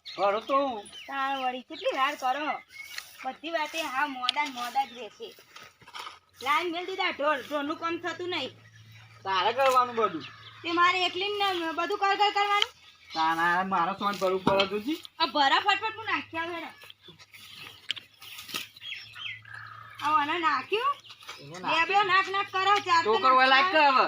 કરો તો તાર વળી કેટલી વાર કરો બધી વાતે હા મોડા જ રહેશે. લાઈન મેલ દીધા ઢોરનું કામ થતું નહીં. તારે કરવાનું બધું તે મારે એકલીને બધું કરવાનું. તારા મારો સોન કરવું પડે તુજી. આ ભરા ફટફટ હું નાખ્યા વેરા આને નાખ્યું લેબડો નાક કરો ચાર તો કરવા લાગ કે હવે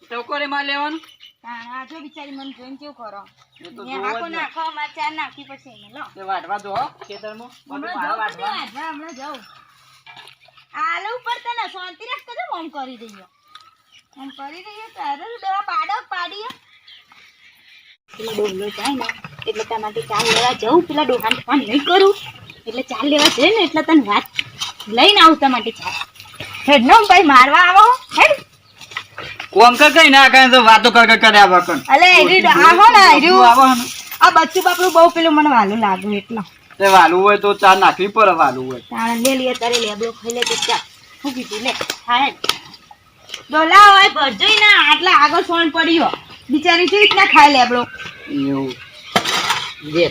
તો કરે માં લેવાનું. તાણા જો બિચારી મને જોઈને કેવું કરો એ તો ને હાકો નાખો માર ચાર નાખી પછી એને લો તે વાટવા દો ખેતરમાં બધું મારા વાટવા. હમણાં જાઉં આલુ ઉપર તને શાંતિ રાખ તો આમ કરી દઈએ તારે દવા પાડીએ પેલા ડોલો જાય ને એટલે તમારે ચાલ લેવા જવું પેલા ડોહાને ફોન નહીં કરું એટલે ચાલ લેવા જઈએ ને એટલે તને વાત લઈને આવું તમારે ચાલ હેડ નો ભાઈ મારવા આવો હેડ કોમ કઈ ના કાંઈ તો વાતો કર્યા વગર અલે આવો ને આવો આ બચ્ચું બાપડું બહુ પેલું મને વાલું લાગ્યું એટલે તે વાલું હોય તો ચા નાખવી પડે. વાલું હોય તાણે લે લે તારે લેબડો ખાઈ લે તો ચા હું કીધું લે હા ડોલા હોય ભરજોઈ ના આટલા આગળ સોન પડ્યો બિચારી કેવી રીતના ખાય લેબડો એવું જે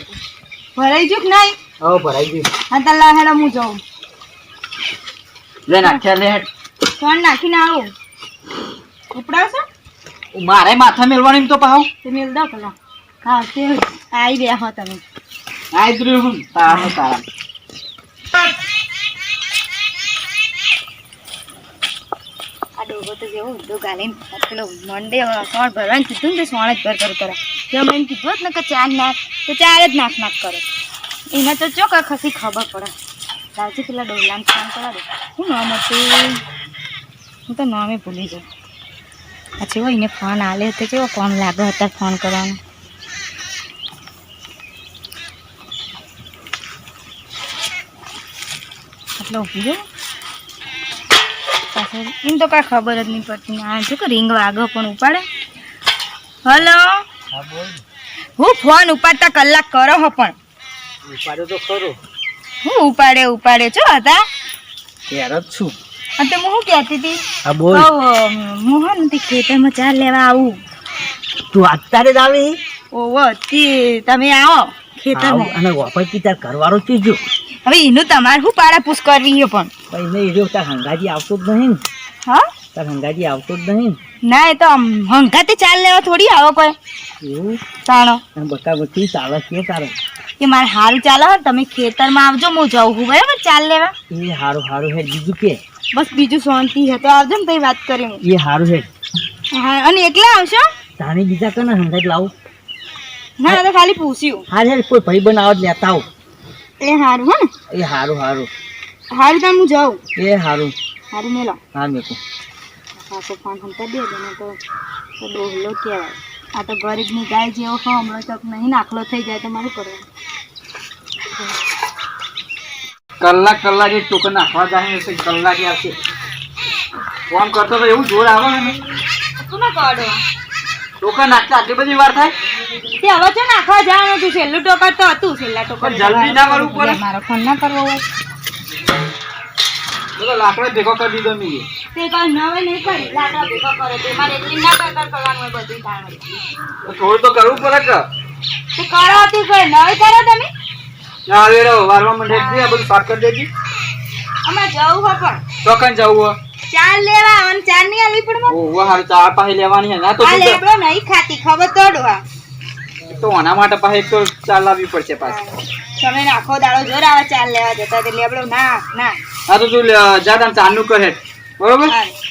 ભરાઈ ગયું કે નહીં? હવે ભરાઈ ગયું. હા તો લા હેડો હું જાઉં લે નાખ્યા લે સોન નાખીને આવું ઉપડાવશો મારે માથા મેળવાની તો પાવ તે મેલ દો પેલા હા તે આવી રહ્યા હો તમે આઈ દ્રું તારા તારા આ ડોગો તો જેવો ઊંધો ગાલીને પેલો મંડે સોણ ભરવાનું કીધું ને તે સોણ જ ભર કરે જો મેં એમ કીધું હોત ને કે ચાર નાખ તો ચાર જ નાખ કરે એને તો ચોક્કસ ખસી ખબર પડે લાવજી પેલા ડોલાને ફોન કરાવે શું નામ હતું હું તો નામે ભૂલી જાઉં પછી હોય એને ફોન આલે તો કેવો કોમ લાગે અત્યારે ફોન કરવાનો એટલે ઊભી જાઉં એમ તો કાંઈ ખબર જ નહીં પડતી આ શું કે રીંગ વાગો પણ ઉપાડે. હલો હું ફોન ઉપાડતા કલાક કરો હો પણ ઉપાડ્યો તો ખરો હું ઉપાડે છો હતા ત્યારે જ છું. અને તો હું શું કહેતી હતી હા બોલ. હું હા નથી ખેતરમાં ચાર લેવા આવું તું અત્યારે જ આવી ઓવો તમે આવો ખેતરમાં અને વાપર તાર ઘરવાળો ચીજો હવે એનું તમારે શું પાડાપૂછ કરવી છે પણ ભાઈ નહીં રહ્યો તાર હંગાજી આવતો જ નહીં. હા તાર હંગાજી આવતો જ નહીં. ના એ તો હંગાતે ચાલ લેવા થોડી આવો કોઈ એવું તાણો બકા બધી ચાલે છે તારે કે મારે સારું ચાલે તમે ખેતરમાં આવજો હું જાઉં છું બરાબર ચાલ લેવા એ હારું હારું હેડ બીજું કે બસ બીજું શાંતિ છે તો આવજો ને તો વાત કરી એ હારું હેડ હા અને એકલા આવશો તાણી બીજા કને હંગાજ લાવું ના તો ખાલી પૂછ્યું હા હેડ કોઈ ભાઈ બનાવત લેતા આવ એ સારું હે ને એ હારું હારું સારું તો હું જાઉં એ હારું સારું મેલો હા મેકો પાછો ફોન હમતા દે ને તો ડોહલો કહેવાય આ તો ગરીબની ગાય જેવો હમણો તો નહીં નાખલો થઈ જાય તો મારું કરવાનું કલાક ટોકન નાખવા જાય છે કલાક આવશે ફોન કરતો તો એવું જોર આવે ને કોને કાઢો ટોકન નાખતા આટલી બધી વાર થાય તે હવે તો નાખવા જવાનું તું છેલ્લું ટોકર તો હતું છેલ્લા ટોકર પણ જલ્દી ના કરવું પડે. મારો ફોન ના કરવો હોય તો લાકડો ભેગો કરી દીધો મી તે કઈ નવે નહીં કરી લાકડા ભેગો કરે તે મારે એટલી ના કરવાનું હોય બધું કામ થોડું તો કરવું પડે કે તે કરો હતી કોઈ નવે કરો તમે ના હવે વારવા મંડે છે આ બધું સાફ કરી દેજી અમે જવું હો પણ ટોકન જવું ચાર લેવા અને ચાર નહીં આલવી પડે મને ઓ હાર ચાર પાસે લેવાની છે ના તો આ લેબડો નહીં ખાતી ખબર તોડવા તો આના માટે પાસે એક તો ચાર લાવવી પડશે પાછી તમે આખો દાડો જોર આવે ચાર લેવા જતા તે લેબડો ના ના હા તો તું જા તને ચારનું કરે બરોબર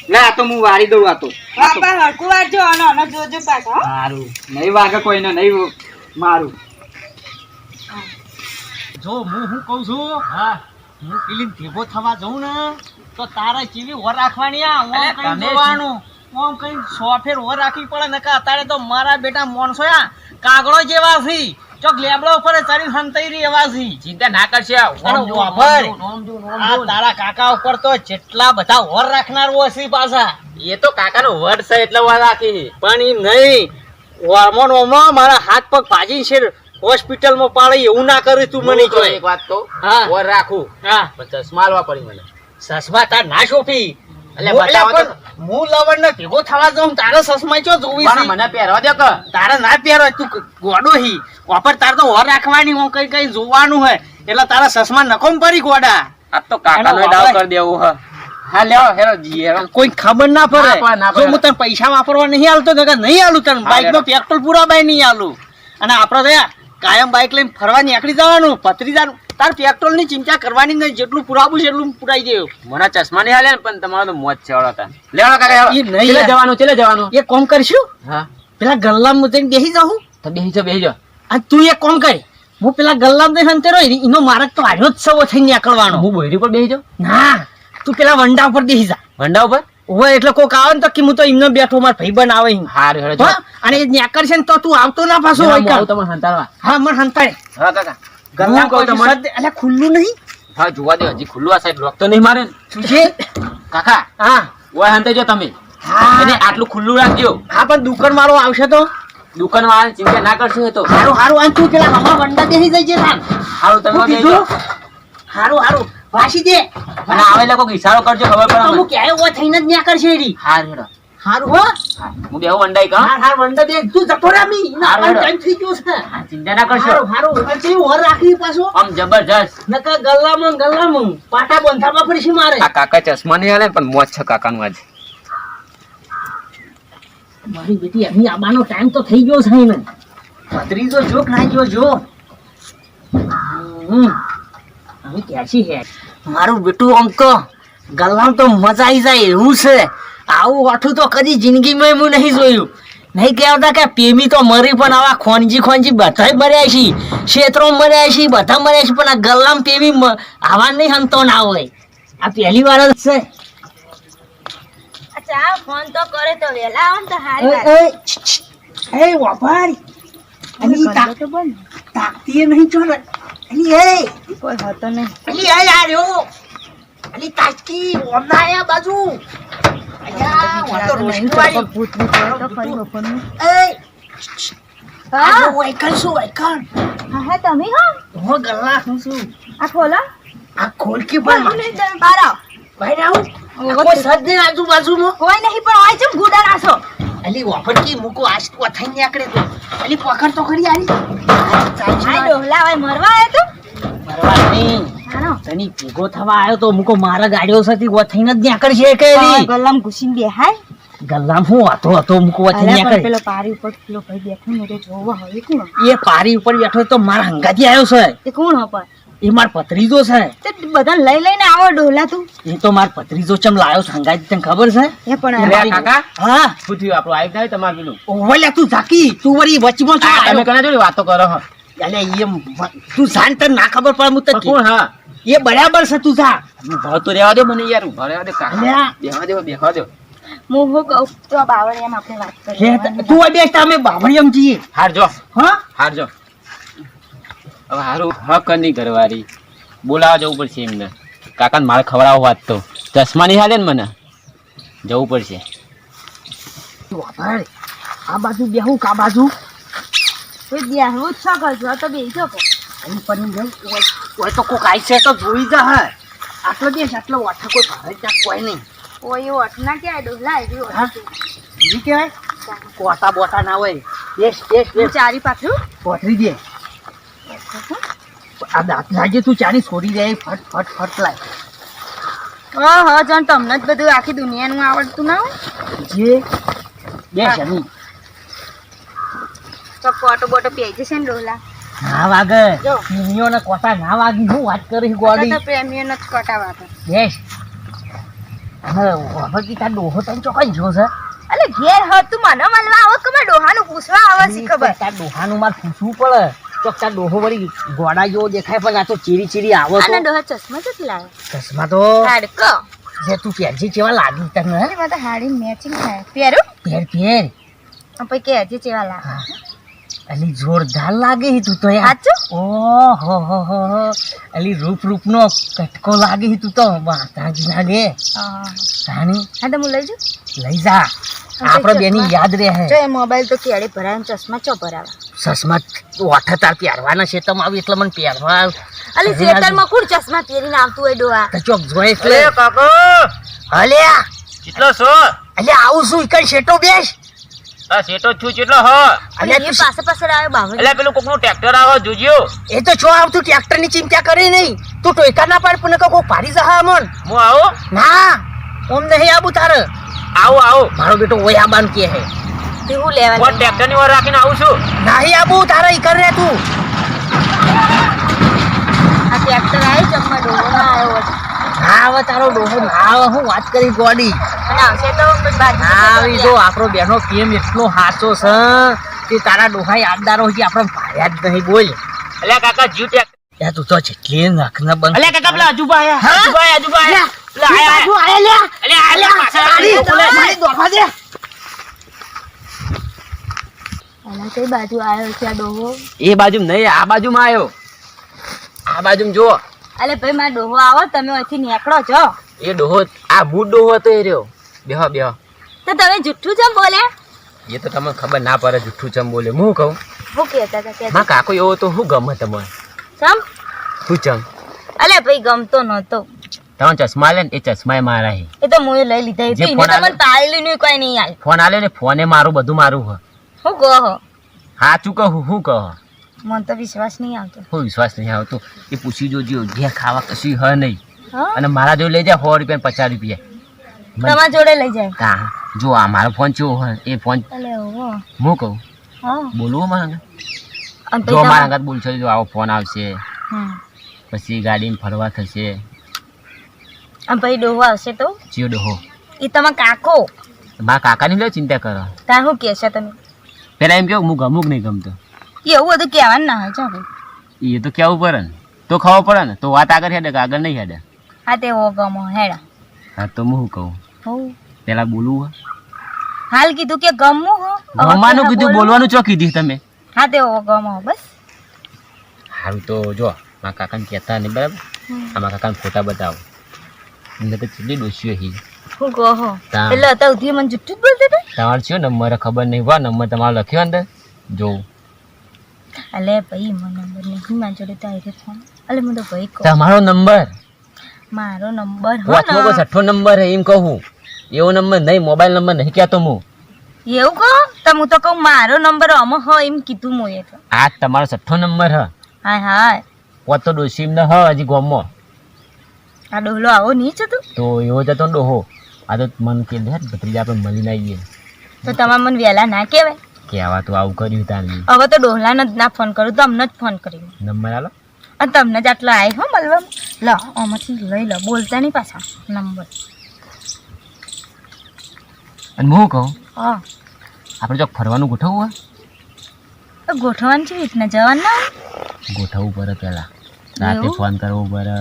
લે આ તો હું વારી દઉં આ તો બાપા હરકું વારજો અને આનો જોજો પાછો સારું નહીં વાગે કોઈને નહીં મારું જો હું શું કહું છું હા હું પેલી ભેગો થવા જઉં ને તો તારે ચીવી ઓર રાખવાની આ ઓમ કઈ જોવાનું ઓમ કઈ સોફેર ઓર રાખવી પડે ને કે અત્યારે તો મારા બેટા મોણસો આ કાગડો જેવા છે ચોક લેબડો ઉપર ચડી હંતાઈ રહી એવા છે ચિંતા ના કરશે આ તારા કાકા ઉપર તો જેટલા બધા ઓર રાખનાર હશે પાછા એ તો કાકાનો વડ છે એટલે વાર રાખી પણ એમ નહીં ઓમો મારા હાથ પગ ભાજી છે હોસ્પિટલમાં પાડે એવું ના કરે તું મને તો એક વાત કહું હા. વર રાખું હા પણ ચશ્મા આલવા પડી મને સસમા તાર ના શોફી એટલે બતાવો તો. હું લવણ ને ભેગો થવા જાઉં તારે સસમાઈ ચો જોવી પણ છે મને પહેરવા દો કે તારે ના પહેરો તું ગોડો હી વાપર તાર તો ઓર રાખવાની હું કઈ કઈ જોવાનું હે એટલે તારા સસમા નકોમ પડી ગોડા આ તો કાકાનો એનો દાવ વાપરે. કરી દેવું હ હા લેવો હેરો જી હેરો કોઈ ખબર ના પડે ના પડે. જો હું તને પૈસા વાપરવા નહીં આલતો તો કે નહીં આલું તને હા, બાઈકમાં પેટ્રોલ પૂરા બાઈ નહીં આલું અને આપણે તો યાર કાયમ બાઈક લઈને ફરવા નીકળી જવાનું પથરીદાર તાર પેટ્રોલ ની ચિંતા કરવાની નહીં જેટલું પુરાવું છે એટલું પુરાઈ દેવું મને ચશ્મા નહીં હાલે ને પણ તમારો તો મોજ છે વળો તાન લેવો કાકા હેરો ઈ નહીં ચલે યાર. જવાનું ચલે જવાનું એ કોમ કરશું હા પેલા ગલ્લામાં જઈને બેસી જાઉં તો બેહી જાઓ અને તું એક કોમ કર હું પેલા ગલ્લામાં જઈને અંતેરો એનો માર્ગ તો આવ્યો જ સવો થઈને નીકળવાનો હું બોયરી પર બેહી જાઉં ના તું પેલા વંડા ઉપર બેસી જા ભંડા ઉપર ઓય એટલે કોક આવે ને તો કે હું તો એમને બેઠો માર ભાઈબંધ આવે એમ. હારું હેરો હા? અને એ નીકળશે ને તો તું આવતો ના પાછો હોય કાં. તમને સંતાડવા હા મને હંતાડે હા કાકા ગલ્લા કહું કોઈ તમારે. સદ એટલે ખુલ્લું નહીં હા જોવા દે હજી ખુલ્લું આ સાઈડ લોક તો નહીં મારે ને શું છે કાકા હા ઓય હંતે જો તમે હા. એને આટલું ખુલ્લું રાખજો હા પણ દુકાન વાળો આવશે તો દુકાન વાળાની ચિંતા ના કરશો એ તો હારું હારું આન તું પેલા હમણાં વંડા બેસી જાય છે તાન. હારું તમે શું બેહી કીધું? જાઓ. હારું હારું વાસી દે અને આવેલા કોઈક ઈશારો કરજો ખબર પડે અમુક મને. ક્યાંય ઓય થઈને જ નીકળશે એરી. હારું હેરો હારું હો હું બેહું વંડાઈ કહું હાર હાર વંડા દે તું જતો રે મી હારું, હારું. ટાઈમ થઈ ગયો છે હા, ચિંતા ના કરશો હારું હારું અને તે ઓર રાખી પાછો આમ જબરજસ્ત નકા ગલ્લામાં પાટા બંધાવા પડશે મારે આ કાકા ચશ્મા નહીં હાલે ને પણ મોજ છે કાકાનું આજ મારી બેટી અહીં આવવાનો ટાઈમ તો થઈ ગયો છે ને ભત્રીજો જોક ના ગયો જો હવે ક્યાંથી હે મારું બેટું અંક ગલ્લામાં તો મજા આવી જાય એવું છે આવું વાઠું તો કદી જિંદગીમાં હું નહીં જોયું નહીં કહેતા કે પેમી તો મરી પણ આવા ખોનજી બધાય મર્યા છે ક્ષેત્રો મર્યા છે બધા મર્યા છે પણ આ ગલ્લામાં પેમી આવા નહીં હંતો ના હોય આ પહેલી વાર જ છે અચ્છા ફોન તો કરે તો વેલા આવો ને તો હારી વાત. એ વાપારી અલી ઘરનો તો બંધ. તાકતીએ નહીં ચોર અલી એ કોઈ હતો નહીં. અલી એ આર્યો અલી તાકી ઓમના આયા બાજુ અયા વાતો રોશનવાળી ભૂત ભૂત હોય તો ફરી બપોરનું. એ હા આ વાયકણ શું વાયકણ હા હા તમે હા હો ગલ્લા શું આ ખોલો આ ખોલ કે કોઈ પણ નહીં, તમે બહાર આવો. ભાઈ આવું કોઈ સદ નહીં આજુબાજુમાં કોઈ નહીં પણ હોય છે ગુડા નાખો. અલી વાપરકી મૂકો આજ તો થઈ નીકળે તો અલી પકડ તો ખરી આરી આ ડોહલા હોય મરવા આવ્યો તો મરવા નહીં હાનો તની ભેગો થવા આવ્યો તો મૂકો મારા ગાડીઓ સાથે વથઈને જ નીકળશે કે ગલ્લામાં ઘૂસીને બેહાય. ગલ્લામ હું હતો મૂકો વથઈને અલ્યા પણ નીકળે પેલો પારી ઉપર પેલો ભાઈ બેઠો ને તો જોવા હોય એ કોણ એ પારી ઉપર બેઠો તો મારા હંગાથી આવ્યો છે એ કોણ હપર એ માર પત્રીજો છે તે બધા લઈ લઈને આવો ડોહલા તું એ તો માર પત્રીજો ચમ લાયો છે હંગાથી તને ખબર છે એ પણ અરે આ કાકા હા શું થયું આપણું આવી જાય તમારે પેલું ઓવલ્યા તું ઝાકી તું વળી વચમાં છો આ તમે કના જોડી વાતો કરો હો અલ્યા એમ તું જાણ તને ના ખબર પડે હું પણ તો કોણ હા એ બરાબર છે તું જા ઉભા તો રહેવા દે મને યાર ઉભા રહેવા દે કાકા અલ્યા. બેહવા દે હું હું કહું તો આ બાવળિયામાં આપણે વાત હે, કરીએ. તું આ બેસ અમે બાવળિયામ છીએ હારજો હા હારજો હવે હારું હક નહીં કરવારી બોલાવા જવું પડશે એમને કાકાને મારે ખવડાવવા વાત તો ચશ્મા નહીં હાલે ને મને જવું પડશે વાપર આ બાજુ બેહું કા બાજુ કોઈ બેહવું જ છો કરજો તો બેસજો કે અહીં પડી જાય કોઈ તો કોક આઈ છે તો જોઈ જા હે આટલો દેશ આટલો વાઠા કોઈ ભારે ત્યાં કોઈ નહીં કોઈ ઓટના કે ડોહલા આવી હા ઈ કહેવાય કોટા બોટા ના હોય દેશ દેશ દેશ ચારી પાછું પોતરી દે આ દાંત લાગે તું ચારી છોડી દે ફટ ફટ ફટ લાય ઓહો જાણ તમને જ બધું આખી દુનિયાનું આવડતું ના હોય જે બે જમી તો કોટો બોટો પહેરી જશે ને ડોહલા ના વાગે જો. સિંહીઓને કોટા ના વાગી હું વાત કરીશ ગોડી તો પ્રેમીઓનો જ કોટાવા હતો. દેશ અને હવે કી તાર ડોહો તને ચોકન જો છે અલે ઘેર હતું મને મળવા આવો કે મારા ડોહાનું પૂછવા આવે છે ખબર તાર ડોહાનું માર પૂછવું પડે તો તાર ડોહો વળી ગોડા જેવો દેખાય પણ આ તો ચીરી ચીરી આવો આના તો ડોહા ચશ્મા જ લાવે ચશ્મા તો હાડકો જે તું પહેરજી કેવા લાગી તને અરે મારે હાડી મેચિંગ થાય પહેરું પહેર પહેર પછી કે હજી ચેવા લાગે અલી જોરદાર લાગે છે તું તો યાર સાચું ઓહો હો હો હો અલી રૂપ રૂપનો કટકો લાગે છે તું તો વાતાજી લાગે તાણી હા તો હું લઈ જાઉં લઈ જા આપણે બેની યાદ રહે જો એ મોબાઈલ તો કેડે ભરાય ને ચશ્મા ચો ભરાવા સસમા ઓઠ તાર પહેરવાના છે તમે આવી એટલે મને પહેરવા અલી સેટરમાં કોણ ચશ્મા પહેરીને આવતું હોય ડોહા તો ચોક જોઈ એટલે કાકો હલ્યા કેટલો છો એટલે આવું છું ઈકણ શેટો બેસ. આ સેટો છું કેટલો હો અને એ તું પાસે પાછળ આવ્યો બાવળી. એટલે પેલું કોકનું ટ્રેક્ટર આવે જોજો એ તો છો આવતું ટ્રેક્ટર ની ચિંતા કરે નહીં. તું ટોયકા ના પાડ પણ કોઈ પાડી જહા અમન. હું આવું ના ઓમ નહીં આબુ તારે. આવું મારો બેટો ઓય આબાન કે હે. તે હું લેવા હું ટ્રેક્ટર ની વાર રાખીને આવું છું નહીં આબુ તારે ઈકણ રે તું. આ ટ્રેક્ટર આવ્યો જમવા ડોહો ના આવ્યો હતો. ના આવે તારો ડોહો ના આવે. હું વાત કરી ગોડી. અને આવશે તો પછી બાજુ આવી જો આપણો બેનો કેમ એટલો હાચો છે તે તારા ડોહા યાદદારો છે આપણે ભાયા જ નહીં બોલ. એટલે કાકા જીવ ટ્રેક્ટર યા તું તો જેટલી નાખ ના બંધ. એટલે કાકા પેલા અજુબા આયા અજુબા આયા પેલા આયા બાજુ આયા લે. એટલે આયા પાછળ તારી બોલે. મારી દોખા દે. એના કઈ બાજુ આવ્યો છે આ ડોહો? એ બાજુ નહીં આ બાજુમાં આવ્યો આ બાજુ જો અલે ભાઈ મારો ડોહો આવો તમે અહીંથી નીકળો છો. એ ડોહો આ બૂટ ડોહો હતો એ રહ્યો બેહો તો તમે જુઠ્ઠું ચમ બોલે? એ તો તમને ખબર ના પડે જુઠ્ઠું ચમ બોલે હું કહું હું કહેતા હતા કે માં કાકો એવો તો શું ગમે તમારે ચમ? શું ચમ અલે ભાઈ ગમતો નતો. તમે ચશ્મા લે ને એ ચશ્મા મારા હે એ તો મુએ લઈ લીધા. એ તો જે એને ફોન તો મને પાડેલું નહીં કોઈ નહીં આલ. ફોન આલે ને ફોને મારું બધું મારું હે હું કહો સાચું કહું શું કહો મને તો વિશ્વાસ નહીં આવતો. હું વિશ્વાસ નહીં આવતો એ પૂછી જોજો ઘેર ખાવા કશું હ નહીં હા અને મારા જોડે લઈ જા 100 રૂપિયા 50 રૂપિયા તમારા જોડે લઈ જાય. હા જો આ મારો ફોન કેવો હોય એ ફોન અલે ઓહો હું કહું હા બોલવું મારા અને જો પછી મારા અંગાત બોલશો જો આવો ફોન આવશે હમ પછી ગાડીમાં ફરવા થશે અને પછી ડોહો આવશે તો ચિયો ડોહો એ તમારા કાકો મારા કાકાની લો ચિંતા કરો તાર શું કહેશો તમે? પેલા એમ કેવું હું ગમું કે નહીં ગમતો એવું બધું કહેવાનું ના હોય. ચાલો એ તો કેવું પડે ને તો ખબર પડે ને તો વાત આગળ હેડે કે આગળ નહીં હેડે હા તે ઓ ગમો હેડા. હા તો હું શું કહું હોવ પેલા બોલવું હાલ કીધું કે ગમવું હો હે ગમવાનું કીધું બોલવાનું ચો કીધી તમે હા તે ઓ ગમો બસ. સારું તો જો મારા કાકાને કહેતા નહીં બરાબર આ મારા કાકાને ફોટા બતાવો એમને તો કેટલી ડોસીઓ હી હું કહો તા. એટલે અત્યાર સુધી મને જુઠ્ઠું જ બોલતા હતા. તમારો શું નંબર ખબર નહીં વા નંબર તમારો લખ્યો અંદર જોઉં અલે ભાઈ મને નંબર નહીં મારા જોડે તો આવી ફોન. અલે હું તો ભાઈ કહું તમારો નંબર મારો નંબર હો વાંચવો ને. બસ 6 નંબર હે એમ કહું એવો નંબર નહીં મોબાઈલ નંબર નહીં કહેતો હું એવું કહો તો હું તો કહું મારો નંબર અમો હો એમ કીધું હું એ તો. આ તમારો 6 નંબર હ હા હા પોતો ડોસી એમને હ હજી ગોમમાં આ ડોહલો આવો નહીં છે તું તો એવો જતો ને ડોહો આ તો મન કે લે ભત્રીજા આપણે મળીને આવીએ તો તમારે મને વહેલા ના કહેવાય. કે આવા તો આવું કર્યું તાની હવે તો ડોહલાને જ ના ફોન કરું તો અમને જ ફોન કર્યો નંબર આલો અને તમને જ આટલો આવ્યો હો મળવા. લો આમાંથી લઈ લો બોલતા નહીં પાછા નંબર. અને હું કહું હા આપણે જો ફરવાનું ગોઠવવું હોય તો ગોઠવવાનું છે રીતના જવાનું ના હોય? ગોઠવવું પડે પહેલાં રાતે એવું? ફોન કરવો પડે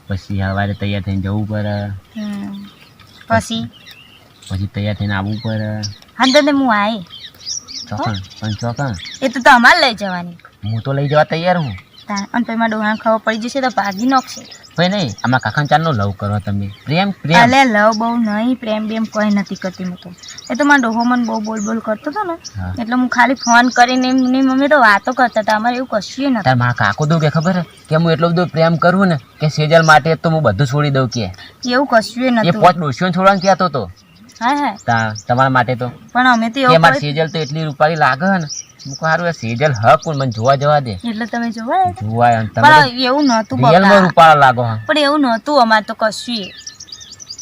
પછી સવારે તૈયાર થઈને જવું પડે પછી પછી તૈયાર થઈને આવવું પડે હા તો હું આવી ચોકણ પણ ચોકણ એ તો તમારે લઈ જવાની. હું તો લઈ જવા તૈયાર હું અને પછી મારા ડોહાને ખબર પડી જશે તો ભાગી નાખશે. ભાઈ નહીં આમાં કાકા ચારનો લવ કરો તમે પ્રેમ પ્રેમ અલે લવ બહુ નહીં પ્રેમ બેમ કોઈ નથી કરતી હું તો. એ તો મારો ડોહો મને બહુ બોલ બોલ કરતો હતો ને હા. એટલે હું ખાલી ફોન કરીને એમની મમ્મી તો વાતો કરતા હતા. અમારે એવું કશું નથી. તાર મારા કાકો દઉં કે ખબર હે કે હું એટલો બધો પ્રેમ કરું ને કે સેજલ માટે તો હું બધું છોડી દઉં કે એવું કશું એ નતું. પોચ ડોસીઓને છોડવાનું કહેતો હતો હા હા તમારા માટે તો પણ અમે તો કે એવું મારી કોઈ- સેજલ તો એટલી રૂપાળી લાગે હે ને હું કહું હારું સેજલ હ પણ મને જોવા જવા દે એટલે તમે જોવા આવ્યા હતા? જોવાય અને તમે પણ એવું નતું રિયલમાં બકા. રૂપાળા લાગો હા પણ એવું નતું અમારે તો કશું.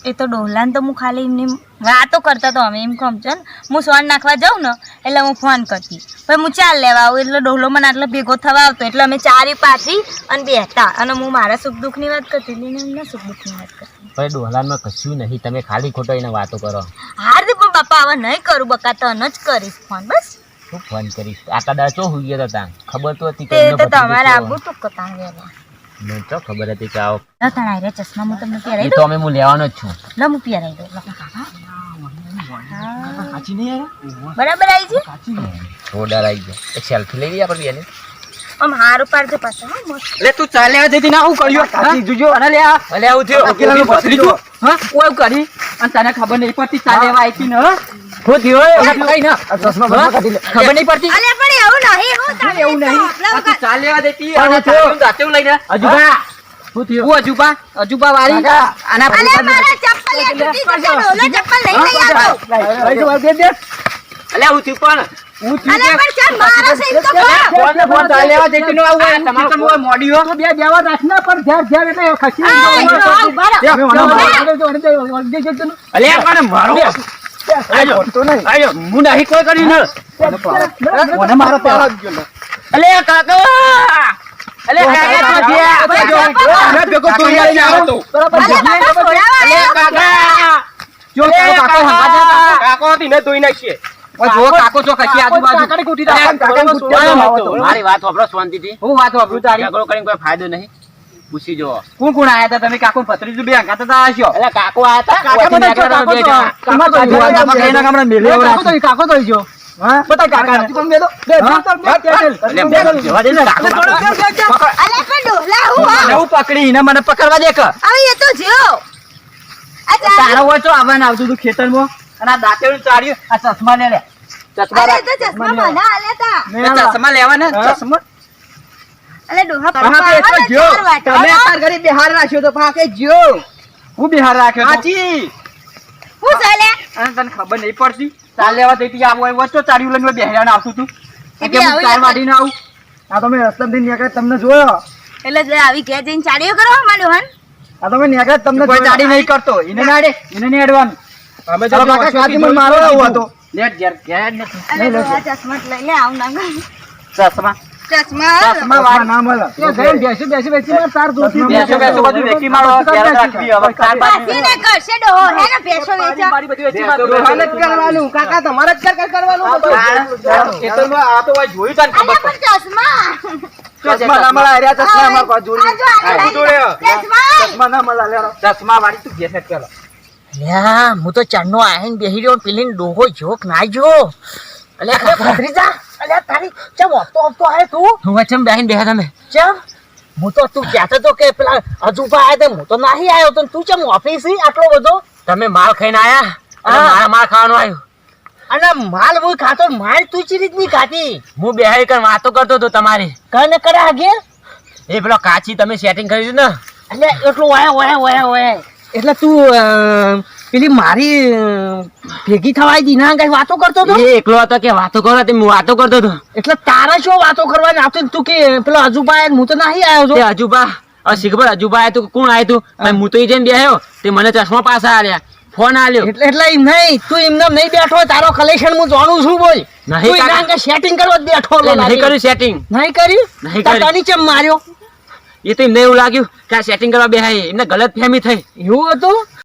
એ તો ડોહલાને તો હું ખાલી એમની વાતો કરતા તો અમે એમ સમજો ને હું સોન નાખવા જાઉં ને એટલે હું ફોન કરતી પછી હું ચાલ લેવા આવું એટલે ડોહલો મને આટલો ભેગો થવા આવતો એટલે અમે ચારી પાથરી અને બેસતા અને હું મારા સુખ દુઃખની વાત કરતી હતી ને એમના સુખ દુઃખની વાત કરતી. પણ ડોહલાનમાં કશું નહીં તમે ખાલી ખોટો એને વાતો કરો હાર દે પણ બાપા હવે નહીં કરું બકા તને જ કરીશ ફોન બસ. શું ફોન કરીશ આટલા દાડા ચો હોઈ ગયા હતા ખબર તો હતી કે તે એમનો તો ભત્રીજો તમારે કેવો. આવું ટૂંક કતા વેલા મને તો ખબર હતી કે આવો તણાઈ રે ચશ્મા હું તમને એ પહેરાવી તો દઉં. અમે હું લેવાનો જ છું લો હું પહેરાવી દઉં લો. હા. સાચી નહીં આવ્યા? બરાબર આવી છે સાચી નહીં. થોડા આવી ગયા એક સેલ્ફી લઈ લઈએ આપણે બેને આમ હારું પાડજો પાછા હો મસ્ત. એટલે તું ચાલ્યા જતી ના હું કર્યું કાચી જોજો અને લે આ અલે આવું થયું અકેલાનો ભત્રીજો હા ઓય કરી અને તને ખબર નહીં પડતી ચાલ્યા આવી ને શું થયું એને કઈ ના આ ચશ્મા બસમાં કાઢી લે ખબર નહીં પડતી અલે પણ એવું નહીં હો તારે એવું નહીં આ તું ચાલ્યા દેતી પણ અને થયું. જાતે લઈને અજુબા શું થયું હું અજુબા વાળી આના અલે મારા ચપ્પલ અલ્યા તૂટી જશે ડોલો ચપ્પલ લઈ લઈ આવો લઈ જાઓ, દે દે. અલ્યા હું થયું પણ હું થયું અલ્યા પણ ચાલ મારો છે એમ તો કહો. ફોન ચાલી લેવા જઈતી નો આવું હોય. તમારે તમારે કોઈ મોડી હો તો બે દેવા રાખના પણ ઘેર એટલે ખસી આ જો ઉભા રહો. અલ્યા પણ મારો આજો તો નહીં. આજો હું નહીં કોઈ કર્યું ને મને મારો પહેલા જ ગયો. અલ્યા કાકા અલ્યા કાકા તો ગયા. મેં ભેગો દોડી આવીને આવ્યો તો. બરાબર અલ્યા બાપા છોડાવા અલ્યા કાકા જો કાકો હંગાતે હતા. કાકો હતી ને ધોઈ નાખીએ. ઓય જો કાકો જો કશી આજુબાજુ. કાકાને કૂટી રાખો. કાકાને કૂટી રાખો. મારી વાત સાંભળો શાંતિથી હું વાત વાપરું તારી. ઝઘડો કરીને કોઈ ફાયદો નહીં પૂછી જો કોણ કોણ આયા હતા તમે કાકો ભત્રીજું બે હંગાતે હતા આશો. અલ્યા કાકો આયા હતા કાકા બધા જો, કાકો જો. કાકો તો જો, કાકો તો એના ગામડા મેલ્યો હોય. કાકો તો જો. હા? બતાય કાકાને. હા? અલ્યા જવા દે ને કાકો અલ્યા પણ ડોલા હું મને હા હું પકડી ને મને પકડવા દે કે. હવે એ તો જો આ ચાલ તારો હોય તો આવવાને આવતું તું ખેતરમાં અને આ દાંતેડું ચાડ્યું આ ચશ્મા લે લે ચશ્મા અરે રાખ. તો ચશ્મા મને આલે તા ચશ્મા લેવા ને હા? ચશ્મા અલે ડોહા હા, તો એ તો જો. તમે હું તાર ઘરે બિહાર રાખ્યો તો પાકે જો હું બિહાર રાખ્યો તો. સાચી. ચાલે અને તને ખબર નહીં પડતી ચાલ લેવા જઈતી આવું હોય વચ્ચો ચાડ્યું લઈને બેહરાને આવતું તું એટલે કે હું આવી ચાર વાત- વાડીને આવું આ તમે રસ્તામાંથી નીકળે તમને જોયો એટલે જ આવી ઘેર જઈને ચાડીઓ કરવા માંડ્યો હન આ તમે નીકળે તમને કોઈ ચાડી નહીં કરતો એને ના અડે એને નહીં અડવાનું અમે ચાલો કાકા કાકી મને મારો આવું હતો લેટ ઘેર ઘેર ને અલે ડોહા ચશ્મા લઈ લે આવ ના ચશ્મા ચશ્મા ચશ્મા વાળ ના મળે બેસી વેચી માર તાર દોસ્તી બેસો બેસો બધું વેચી મારો ઘેર રાખવી હવે તાર પાછી ને કરશે ડોહો હે ને પેશો વેચા મારી બધી વેચી માર દોહાને જ કરવાનું. કાકા તમારે જ કરવાનું બધું. ખેતરમાં આ તો ભાઈ જોયું તાન અલે ખબર પણ ચશ્મા ચશ્મા ના મળે અરે ચશ્મા માર પાસે જોડી આ જો આ લઈ જોડે. લે. ચશ્મા ચશ્મા ના મળે લેરો ચશ્મા વાળી તું ઘેર પેલો લ્યા હું તો ચાંદનો આહીન બેહી રહ્યો પેલી ડોહો જોક ના જો અલ્યા ભત્રીજા અલ્યા તારી ચમ હફતો આય તું હું વચમ બેહીન બેહા તમે ચમ હું તો તું કહેતો તો કે પેલા અજુબા આયા તે હું તો નહીં આવ્યો તો તું ચમ ઓફિસ આટલો બધો તમે માલ ખાઈને આયા અને હા. મારા માલ ખાવાનો આવ્યો અને માલ હું ખાતો માલ તું ચી રીત નહીં ખાતી હું બેહાઈ કર વાતો કરતો હતો તમારી કને કરે આગે એ પેલો કાચી તમે સેટિંગ કર્યું ને એટલે એટલું ઓય એટલે તું પેલી મારી ભેગી થવાય દી ના કઈ વાતો કરતો તો એ એકલો હતો કે વાતો કરો તે હું વાતો કરતો હતો એટલે તારા શું વાતો કરવાની આવતી તું કે પેલો અજુબા આયા ને હું તો નહીં આવ્યો તે તો અજુબા શીખબર અજુબા આયા તું કોણ આયું તું ભાઈ હું તો ઈ જઈને બેહ્યો તે મને ચશ્મા પાછા આલ્યા ફોન આલ્યો એટલે એમ નહીં તું એમને નહીં બેઠો તારો કલેક્શન હું જાણું છું બોલ નહીં તું કાકા. એના સેટિંગ કરવા જ બેઠો એટલે નહીં કર્યું સેટિંગ નહીં કર્યું નહીં તાર કર્યું. તની ચમ માર્યો એ તો એમને એવું લાગ્યું કે આ સેટિંગ કરવા બેહાય એમને ગલત ફહેમી થઈ એવું હતું